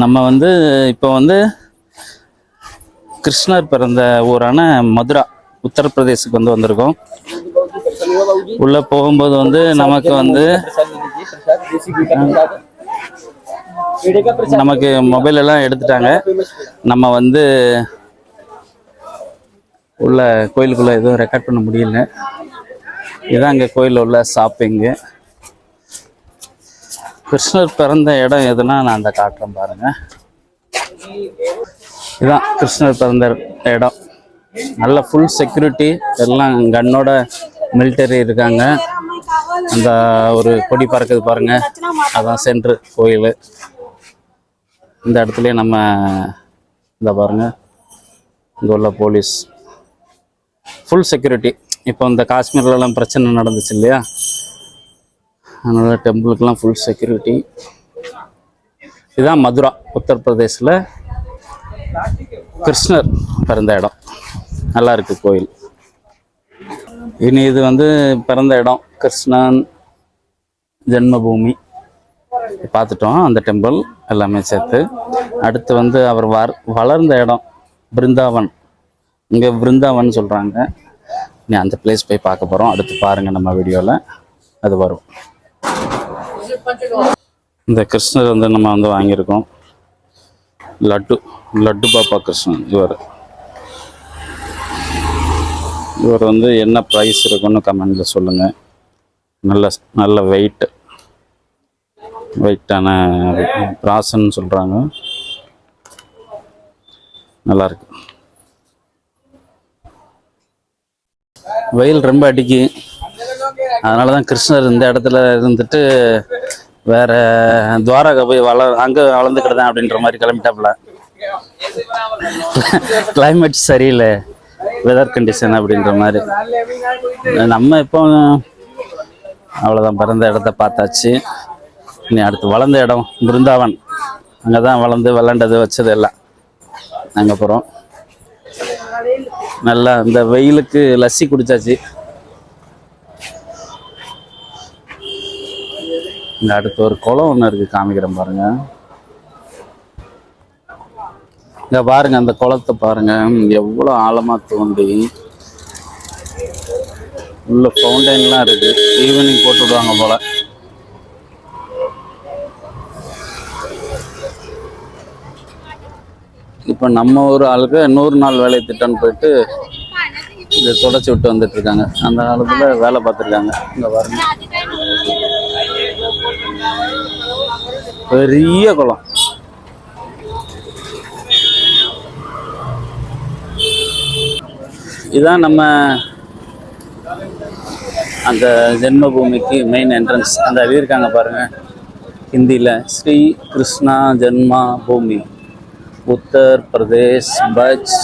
நம்ம வந்து இப்போ வந்து கிருஷ்ணர் பிறந்த ஊரான மதுரா உத்தரப்பிரதேசுக்கு வந்து வந்திருக்கோம். உள்ள போகும்போது வந்து நமக்கு வந்து மொபைல் எல்லாம் எடுத்துட்டாங்க. நம்ம வந்து உள்ள கோயிலுக்குள்ள எதுவும் ரெக்கார்ட் பண்ண முடியல. இதுதான் இங்கே கோயிலில் உள்ள ஷாப்பிங்கு. கிருஷ்ணர் பிறந்த இடம் எதுனா நான் அந்த காட்டுறேன் பாருங்க. இதுதான் கிருஷ்ணர் பிறந்த இடம். நல்ல ஃபுல் செக்யூரிட்டி, எல்லாம் கன்னோட மிலிட்டரி இருக்காங்க. அந்த ஒரு கொடி பறக்குது பாருங்க, அதான் சென்ட்ரு கோயில். இந்த இடத்துலயே நம்ம இந்த பாருங்க, இங்கே உள்ள போலீஸ் ஃபுல் செக்யூரிட்டி. இப்போ இந்த காஷ்மீர்லலாம் பிரச்சனை நடந்துச்சு இல்லையா, அதனால டெம்பிளுக்கெல்லாம் ஃபுல் செக்யூரிட்டி. இதுதான் மதுரா உத்தரப்பிரதேசில் கிருஷ்ணர் பிறந்த இடம். நல்லா இருக்கு கோயில். இனி இது வந்து பிறந்த இடம் கிருஷ்ணன் ஜென்மபூமி பார்த்துட்டோம், அந்த டெம்பிள் எல்லாமே சேர்த்து. அடுத்து வந்து அவர் வளர்ந்த இடம் பிருந்தாவன். இங்கே பிருந்தாவன் சொல்கிறாங்க. நீ அந்த பிளேஸ் போய் பார்க்க போகிறோம். அடுத்து பாருங்கள், நம்ம வீடியோவில் அது வரும். இந்த கிருஷ்ணர் வந்து நம்ம வந்து வாங்கியிருக்கோம். லட்டு பாப்பா கிருஷ்ணன். இவர் வந்து என்ன ப்ரைஸ் இருக்குன்னு கமெண்டில் சொல்லுங்கள். நல்ல வெயிட்டான பிராசன்னு சொல்கிறாங்க. நல்லாயிருக்கு. வெயில் ரொம்ப அடிக்கு, அதனால தான் கிருஷ்ணர் இந்த இடத்துல இருந்துட்டு வேற துவாரகா போய் அங்கே வளர்ந்துக்கிட்டேன் அப்படின்ற மாதிரி கிளம்பிட்டாப்புல. கிளைமேட் சரியில்லை, வெதர் கண்டிஷன் அப்படின்ற மாதிரி. நம்ம இப்போ அவ்வளோதான், பிறந்த இடத்த பார்த்தாச்சு. இனி அடுத்து வளர்ந்த இடம் பிருந்தாவன். அங்கே தான் வளர்ந்து விளாண்டது வச்சது எல்லாம். அங்கே போகிறோம். நல்லா இந்த வெயிலுக்கு லஸ்ஸி குடிச்சாச்சு. இங்கே அடுத்து ஒரு குளம் ஒன்று இருக்குது, காமிக்கிறேன் பாருங்க. இங்கே பாருங்க, அந்த குளத்தை பாருங்க, எவ்வளோ ஆழமாக தோண்டி உள்ள ஃபவுண்டைன்லாம் இருக்கு. ஈவினிங் போட்டு விடுவாங்க போல. இப்போ நம்ம ஒரு ஆளுக்கு 100 நாள் வேலை திட்டம்னு போயிட்டு இதை தொடச்சி விட்டு வந்துட்டு இருக்காங்க. அந்த காலத்துல வேலை பார்த்துருக்காங்க. இங்க பாருங்க, பெரிய குளம். இதான் நம்ம அந்த ஜென்மபூமிக்கு மெயின் என்ட்ரன்ஸ். அந்த எழுதியிருக்காங்க பாருங்க ஹிந்தியில், ஸ்ரீ கிருஷ்ணா ஜென்மா பூமி உத்தர் பிரதேஷ் பஜ்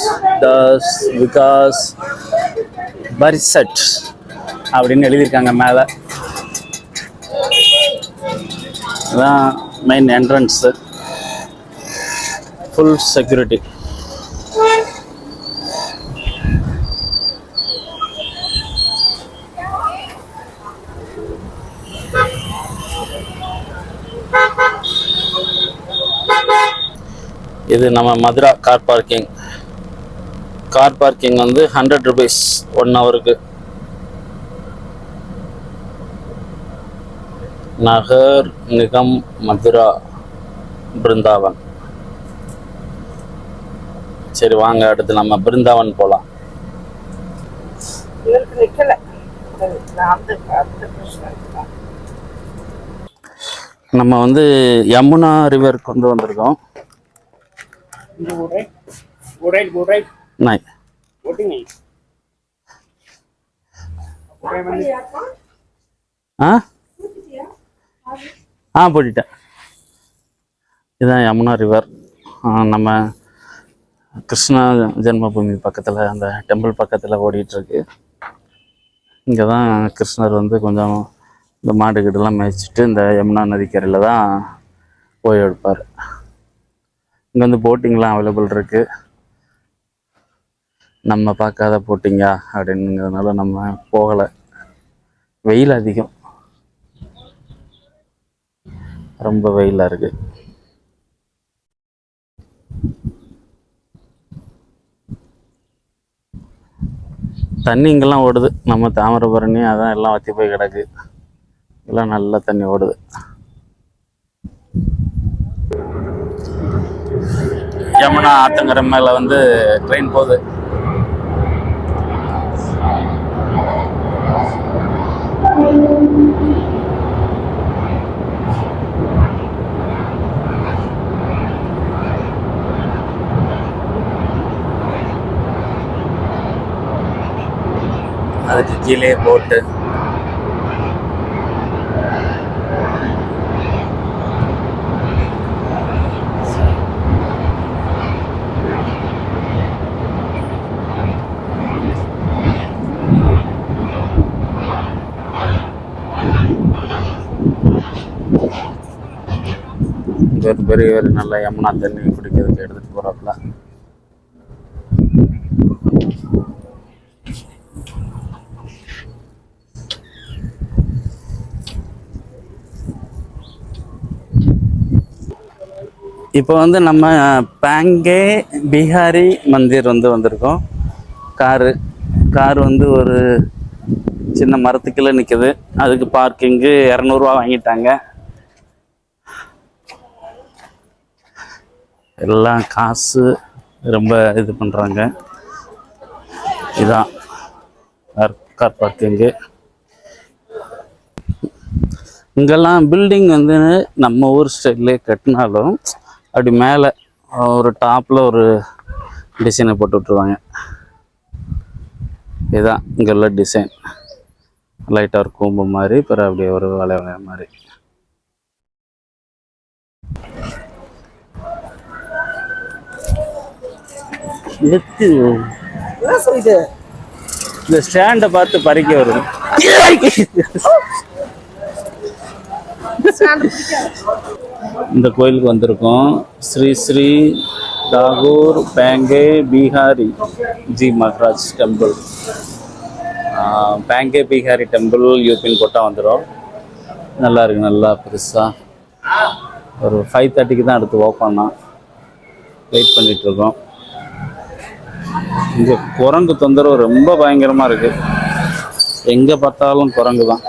தாஸ் விகாஸ் பரிசட் அப்படின்னு எழுதியிருக்காங்க மேலே. அதான் மெயின் என்ட்ரன்ஸு, ஃபுல் செக்யூரிட்டி. இது நம்ம Mathura car parking. Car parking வந்து 100 rupees 1 ஹவருக்கு. நகர் நிகம் மதுரா பிருந்தாவன். சரி வாங்க, அடுத்து நம்ம பிருந்தாவன் போகலாம். நம்ம வந்து யமுனா ரிவர் கொண்டு வந்திருக்கோம். போட்டுட்டேன். இதுதான் யமுனா ரிவர். நம்ம கிருஷ்ணா ஜென்மபூமி பக்கத்தில், அந்த டெம்பிள் பக்கத்தில் ஓடிட்டுருக்கு. இங்கே தான் கிருஷ்ணர் வந்து கொஞ்சம் இந்த மாடுகிட்டெல்லாம் மேய்ச்சிட்டு இந்த யமுனா நதிக்கரையில் தான் போய் எடுப்பார். இங்கே வந்து போட்டிங்லாம் அவைலபிள் இருக்குது. நம்ம பார்க்காத போட்டிங்கா அப்படிங்கிறதுனால நம்ம போகலை. வெயில் அதிகம், ரொம்ப வெயிலாக இருக்குது. தண்ணி இங்கெல்லாம் ஓடுது. நம்ம தாமிரபரணி அதான் எல்லாம் வற்றி போய் கிடக்கு. எல்லாம் நல்லா தண்ணி ஓடுது. யமுனா ஆத்தங்கரை மேலே வந்து ட்ரெயின் போகுது. அதுக்கு கீழே போட்டு பெரிய நல்ல யமுனா தண்ணி குடிக்கிறதுக்கு எடுத்துட்டு போறாப்புல. இப்போ வந்து நம்ம பாங்கே பிஹாரி மந்திர் வந்து வந்திருக்கோம். கார் வந்து ஒரு சின்ன மரத்துக்குள்ள நிற்குது. அதுக்கு பார்க்கிங்கு 200 ரூபா வாங்கிட்டாங்க. எல்லாம் காசு ரொம்ப இது பண்ணுறாங்க. இதான் கார் பார்க்கிங்கு. இங்கெல்லாம் பில்டிங் வந்து நம்ம ஊர் ஸ்டைல்லே கட்டினாலும் அப்படி மேலே ஒரு டாப்பில் ஒரு டிசைனை போட்டு விட்ருவாங்க. இதுதான் இங்கே உள்ள டிசைன். லைட்டாக ஒரு கூம்பு மாதிரி, பிறகு அப்படியே ஒரு வளைய மாதிரி. இந்த ஸ்டாண்டை பார்த்து பறிக்க வருது. இந்த கோயிலுக்கு வந்திருக்கோம். ஸ்ரீ ஸ்ரீ தாகூர் பாங்கே பிஹாரி ஜி மகாராஜ் டெம்பிள். பாங்கே பிஹாரி டெம்பிள் யூபின்னு போட்டால் வந்துடும். நல்லா இருக்கு, நல்லா பெருசாக. ஒரு 5:30க்கு தான் எடுத்து ஓப்பன் தான். வெயிட் பண்ணிட்டு இருக்கோம். இங்கே குரங்கு தொந்தரவு ரொம்ப பயங்கரமாக இருக்கு. எங்கே பார்த்தாலும் குரங்கு தான்.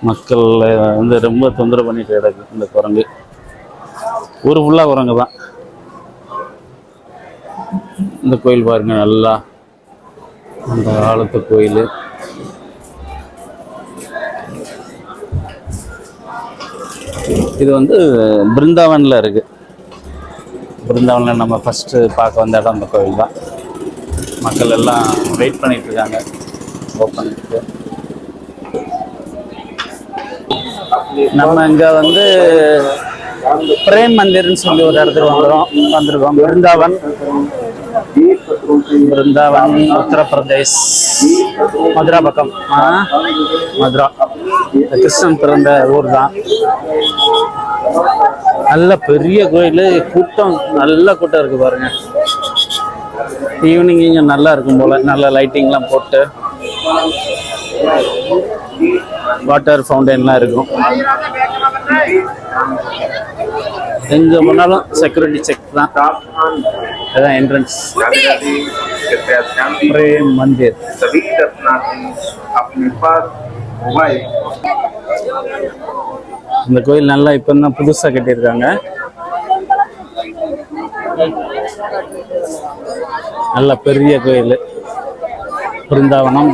மக்கள் வந்து ரொம்ப தொந்தரவு பண்ணிட்டு கிடக்கு இந்த குரங்கு. ஊர் ஃபுல்லாக குரங்கு தான். இந்த கோயில் பாருங்க, நல்லா அந்த காலத்து கோயில். இது வந்து பிருந்தாவனில் இருக்கு. பிருந்தாவனில் நம்ம ஃபஸ்ட்டு பார்க்க வந்த இடம் அந்த கோயில் தான். மக்கள் எல்லாம் வெயிட் பண்ணிட்டு இருக்காங்க ஓப்பனுக்கு. நம்ம இங்கே வந்து பிரேம் மந்திர்னு சொல்லி ஒரு இடத்துக்கு வந்திருக்கோம். பிருந்தாவன் உத்தரப்பிரதேஷ், மதுரா பக்கம். மதுரா கிருஷ்ணன் பிறந்த ஊர் தான். நல்ல பெரிய கோயில். கூட்டம், நல்ல கூட்டம் இருக்கு பாருங்க. ஈவினிங் இங்கே நல்லா இருக்கும் போல. நல்ல லைட்டிங்லாம் போட்டு வாட்டர் ஃபவுண்டைன்லாம் இருக்கும். எங்கே போனாலும் செக்யூரிட்டி செக் தான். அதுதான் என்ட்ரன்ஸ். பிரேம் மந்திர். இந்த கோயில் நல்லா இப்போ தான் புதுசாக கட்டியிருக்காங்க. நல்ல பெரிய கோயில். பிருந்தாவனம்.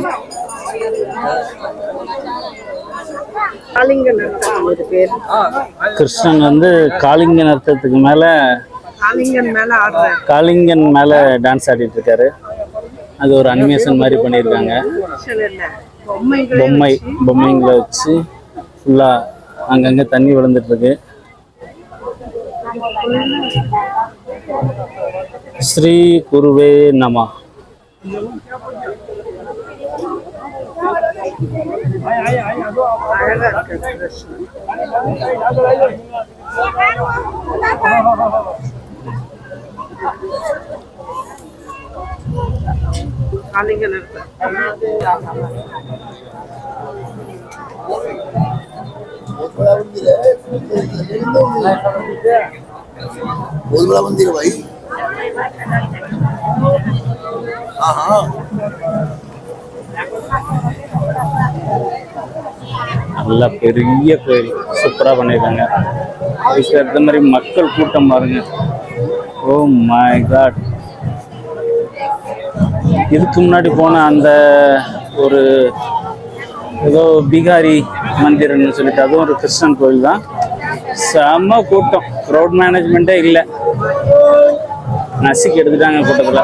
கிருஷ்ணன் வந்து காளிங்கன் அர்த்தத்துக்கு மேல காளிங்கன் மேல டான்ஸ் ஆடிட்டு இருக்காரு. அது ஒரு அனிமேஷன் மாதிரி பண்ணியிருக்காங்க. பொம்மைங்களை வச்சு ஃபுல்லா அங்கங்க தண்ணி விழுந்துட்டு இருக்கு. ஸ்ரீ குருவே நம. बहुत बड़ा मंदिर है भाई। நல்ல பெரிய கோயில் சூப்பரா பண்ணிருக்காங்க. அதுக்கு ஏற்ற மாதிரி மக்கள் கூட்டம் பாருங்க. Oh my god. இதுக்கு முன்னாடி போன அந்த ஒரு ஏதோ பீகாரி மந்திர்னு சொல்லிட்டு அதுவும் ஒரு கிறிஸ்டன் கோயில் தான். செம்ம கூட்டம், ரோட் மேனேஜ்மெண்ட்டே இல்லை, நசுக்கி எடுத்துட்டாங்க கூட்டத்தில்.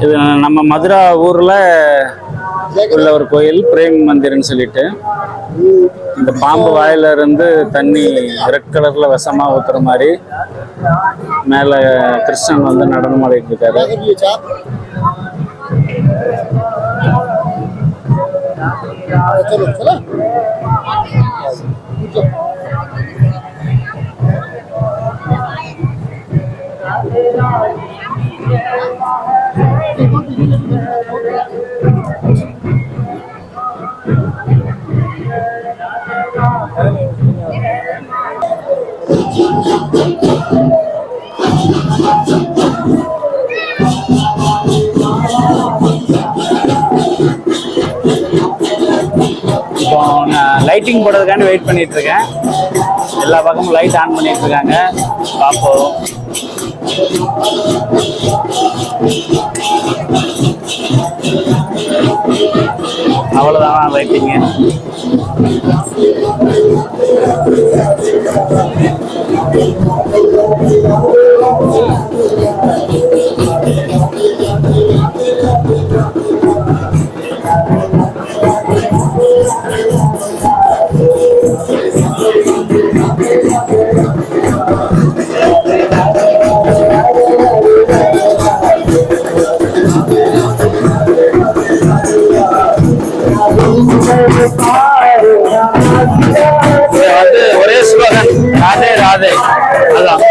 இது நம்ம மதுரா ஊர்ல உள்ள ஒரு கோயில் பிரேம் மந்திர்னு சொல்லிட்டு. இந்த பாம்பு வாயில இருந்து தண்ணி ரெட் கலர்ல விஷமா ஊத்துற மாதிரி மேல கிருஷ்ணன் வந்து நடனம் ஆடிட்டு இருக்காரு. இப்போ நான் லைட்டிங் போடுறதுக்காண்டி வெயிட் பண்ணிட்டு இருக்கேன். எல்லா பக்கமும் லைட் ஆன் பண்ணிட்டு இருக்காங்க. பார்ப்போம். அவ்வளோதான் லைட்டிங்கு. ஒரே ஸ்லோகன், ராதே ராதே. அதான்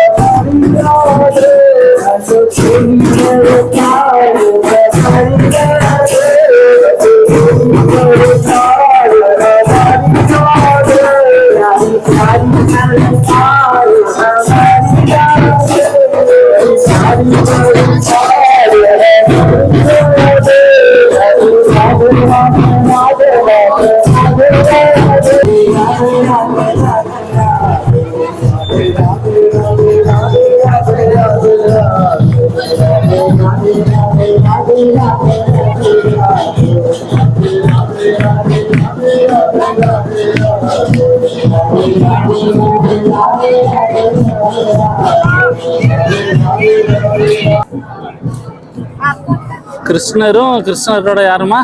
கிருஷ்ணரும் கிருஷ்ணரோட யாருமா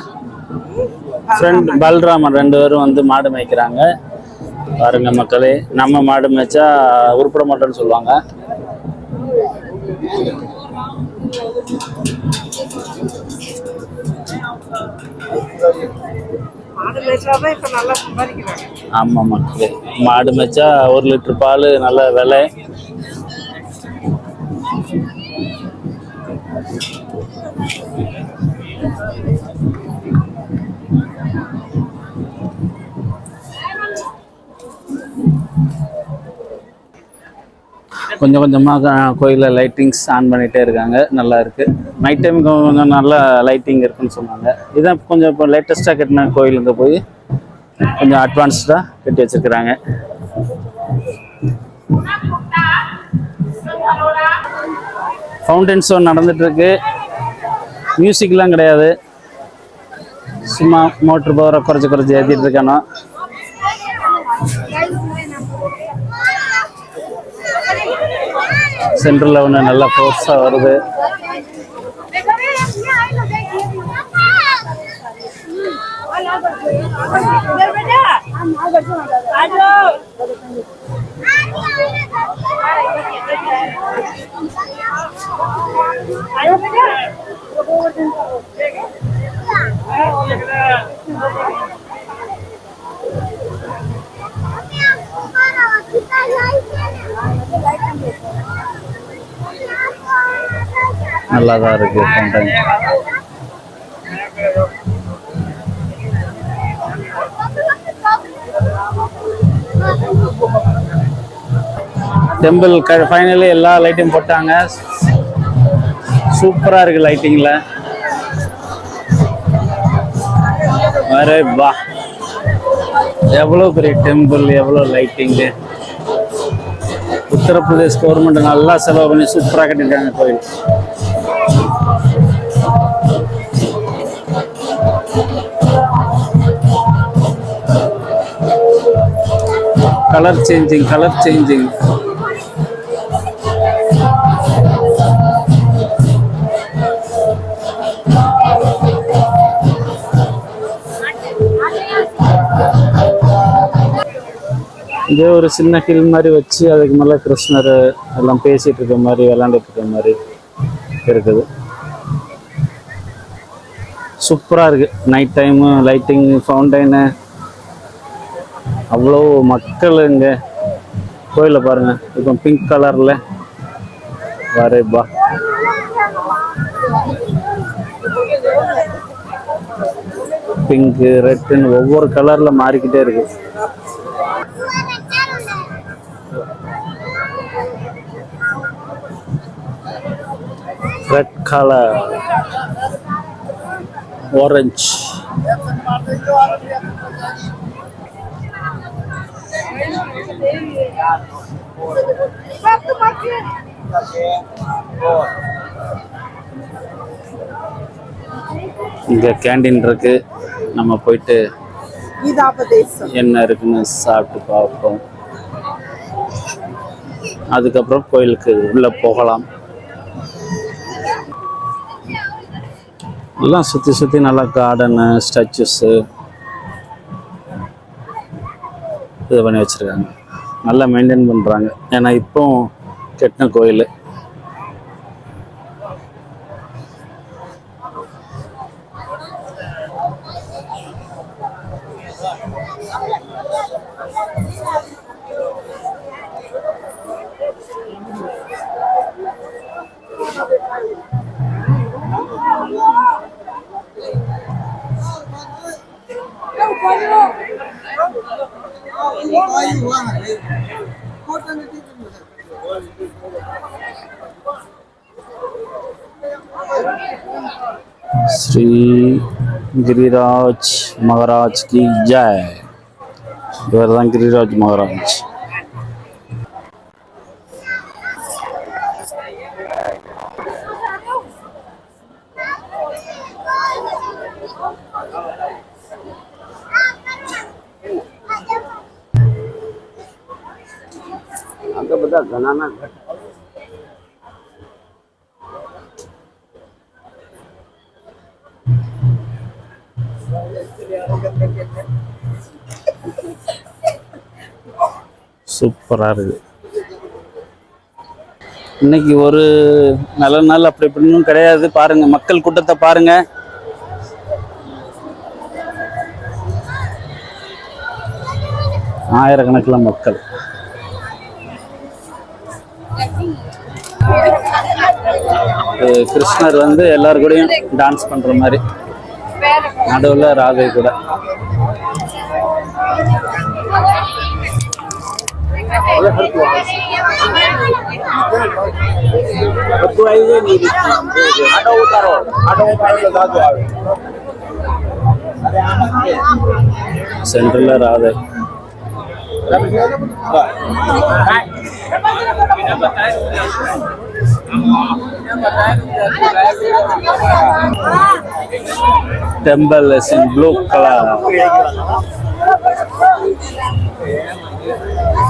ஃப்ரெண்ட் பல்ராமன் ரெண்டு பேரும் வந்து மாடு மேய்க்கிறாங்க. பாருங்க மக்களே, நம்ம மாடு மேய்ச்சா உருப்பட மாட்டோம்னு சொல்லுவாங்க. ஆமா மக்களே, மாடு மேய்ச்சா 1 லிட்டர் பால் நல்ல விலை. கொஞ்சம் கொஞ்சமாக கோயிலில் லைட்டிங்ஸ் ஆன் பண்ணிகிட்டே இருக்காங்க. நல்லா இருக்குது. நைட் டைம் கொஞ்சம் நல்லா லைட்டிங் இருக்குன்னு சொன்னாங்க. இதான் கொஞ்சம் இப்போ லேட்டஸ்ட்டாக கட்டின கோயிலுங்க போய் கொஞ்சம் அட்வான்ஸ்டாக கட்டி வச்சுருக்குறாங்க. ஃபவுண்டன் ஷோ நடந்துட்டு இருக்கு. மியூசிக்லாம் கிடையாது, சும்மா மோட்ரு பவரை குறைச்சி ஏற்றிட்டு இருக்கானோ. சென்ட்ரலில் ஒன்று நல்லா ஃபோர்ஸாக வருது. நல்லா தான் இருக்கு ஃபவுண்டன். டெம்பிள் ஃபைனலி எல்லா லைட்டையும் போட்டாங்க. சூப்பராக இருக்கு லைட்டிங்கில். அரே வா, எவ்வளோ பெரிய டெம்பிள், எவ்வளோ லைட்டிங்கு. உத்தரப்பிரதேஷ் கவர்மெண்ட் நல்லா செலவு பண்ணி சூப்பராக கட்டியிருக்காங்க கோயில். Colour changing. இதே ஒரு சின்ன ஹில் மாதிரி வச்சு அதுக்கு மேலே கிருஷ்ணர் எல்லாம் பேசிட்டு இருக்க மாதிரி, விளாண்டுட்டு இருக்க மாதிரி இருக்குது. சூப்பராக இருக்கு. நைட் டைமு லைட்டிங், ஃபவுண்டைனு, அவ்வளோ மக்கள் இங்கே கோயிலை பாருங்க. இப்போ பிங்க் கலரில் வரேப்பா. பிங்க்கு, ரெட்டுன்னு ஒவ்வொரு கலரில் மாறிக்கிட்டே இருக்கு. ரெட் கலர், ஆரஞ்சு, இங்க கேண்டீன் இருக்கு. நம்ம போயிட்டு என்ன இருக்குன்னு சாப்பிட்டு பார்ப்போம். அதுக்கப்புறம் கோயிலுக்கு உள்ள போகலாம். எல்லாம் சுற்றி நல்லா கார்டனு, ஸ்டாச்சுஸு இது பண்ணி வச்சுருக்காங்க. நல்லா மெயின்டைன் பண்ணுறாங்க. ஏன்னா இப்போ கெட்டின கோயில். श्री गिरिराज महाराज की जय. इवरदान गिरिराज महाराज. आगे बता घनाना சூப்பராக இருக்குது. இன்னைக்கு ஒரு நல்ல நாள் அப்படி இப்படின்னு கிடையாது. பாருங்க மக்கள் கூட்டத்தை பாருங்க. ஆயிரக்கணக்கில் மக்கள். கிருஷ்ணர் வந்து எல்லாரு கூடயும் டான்ஸ் பண்ற மாதிரி, நடுவில் ராதை கூட. சென்ட்ரல்ல Radhai. Temple is in blue color.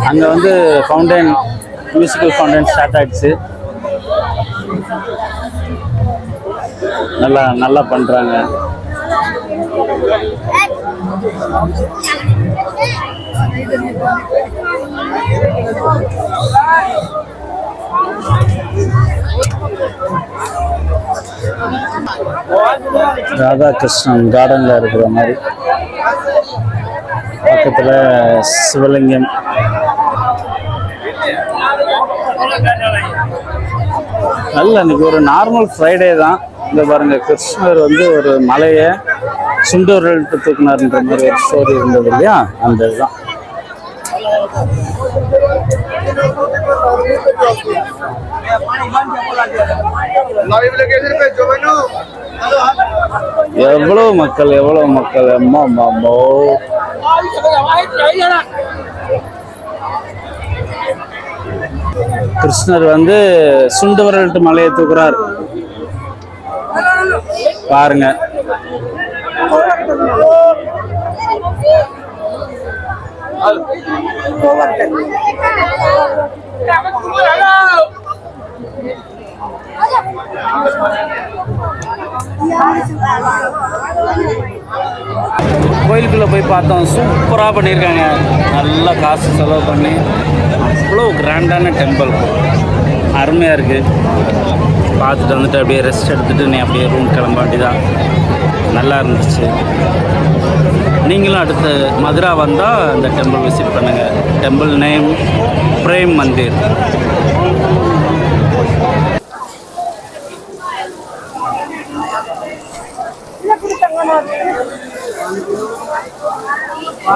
அங்க வந்து ஃபவுண்டைன், மியூசிக்கல் ஃபவுண்டைன் ஸ்டார்ட் ஆயிடுச்சு. நல்லா நல்லா பண்றாங்க. ராதாகிருஷ்ணன் கார்டன்ல இருக்கிற மாதிரி, பக்கத்துல சிவலிங்கம். நல்ல இன்னைக்கு ஒரு நார்மல் ஃப்ரைடே தான். இந்த பாருங்க, கிருஷ்ணர் வந்து ஒரு மலையை சுண்டூரில் தூக்குனார்ன்ற மாதிரி ஒரு ஸ்டோரி இருந்தது இல்லையா, அந்த இதுதான். எவ்வளவு மக்கள், எவ்வளவு மக்கள், அம்மா மாமோ. கிருஷ்ணர் வந்து சுண்டவரல்ட்டு மலையை தூக்குறார் பாருங்க. கோயிலுக்குள்ள போய் பார்த்தோம், சூப்பரா பண்ணியிருக்காங்க. நல்லா காசு செலவு பண்ணி அவ்வளோ கிராண்டான டெம்பிள், அருமையா இருக்கு. பார்த்துட்டு வந்துட்டு அப்படியே ரெஸ்ட் எடுத்துட்டு நீ அப்படியே ரூம் கிளம்ப வேண்டியதான். நல்லா இருந்துச்சு. நீங்களும் அடுத்து மதுரா வந்தால் இந்த டெம்பிள் விசிட் பண்ணுங்கள். Temple name Prem Mandir.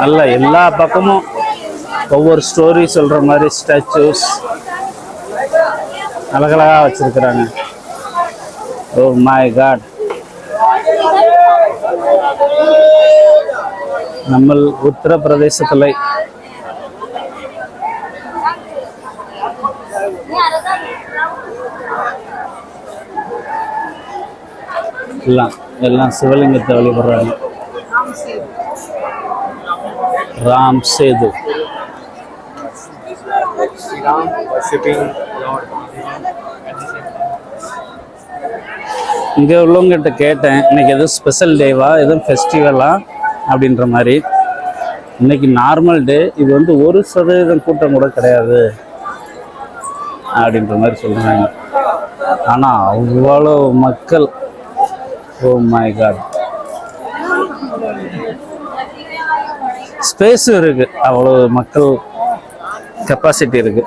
நல்ல எல்லா பக்கமும் ஒவ்வொரு ஸ்டோரி சொல்கிற மாதிரி ஸ்டாச்சூஸ் அழகழகாக வச்சுருக்குறாங்க. Oh my god. நம்ம உத்தரப்பிரதேசத்தில் எல்லாம் சிவலிங்கத்தை வழிபடுறாங்க. ராம் சேது. இங்கே உள்ளவங்ககிட்ட கேட்டேன், இன்னைக்கு எதுவும் ஸ்பெஷல் டேவா, எதுவும் ஃபெஸ்டிவலா அப்படின்ற மாதிரி. இன்னைக்கு நார்மல் டே, இது வந்து 1% கூட்டம் கூட கிடையாது அப்படின்ற மாதிரி சொல்கிறாங்க. ஆனால் அவ்வளோ மக்கள், ஓ மை காட். ஸ்பேஸும் இருக்கு, அவ்வளோ மக்கள் கெப்பாசிட்டி இருக்கு.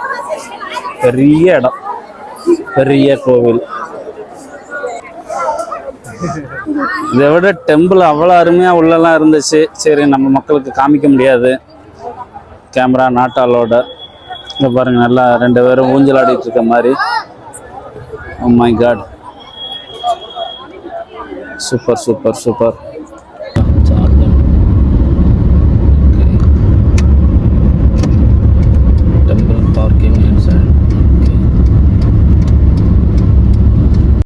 பெரிய இடம், பெரிய கோவில். இதை விட டெம்பிள் அவ்வளோ அருமையாக உள்ளெல்லாம் இருந்துச்சு. சரி, நம்ம மக்களுக்கு காமிக்க முடியாது, கேமரா நாட் அலோவ்டு. இங்கே பாருங்க, நல்லா 2 பேரும் ஊஞ்சல் ஆடிட்டு இருக்க மாதிரி. Oh my god, super super super.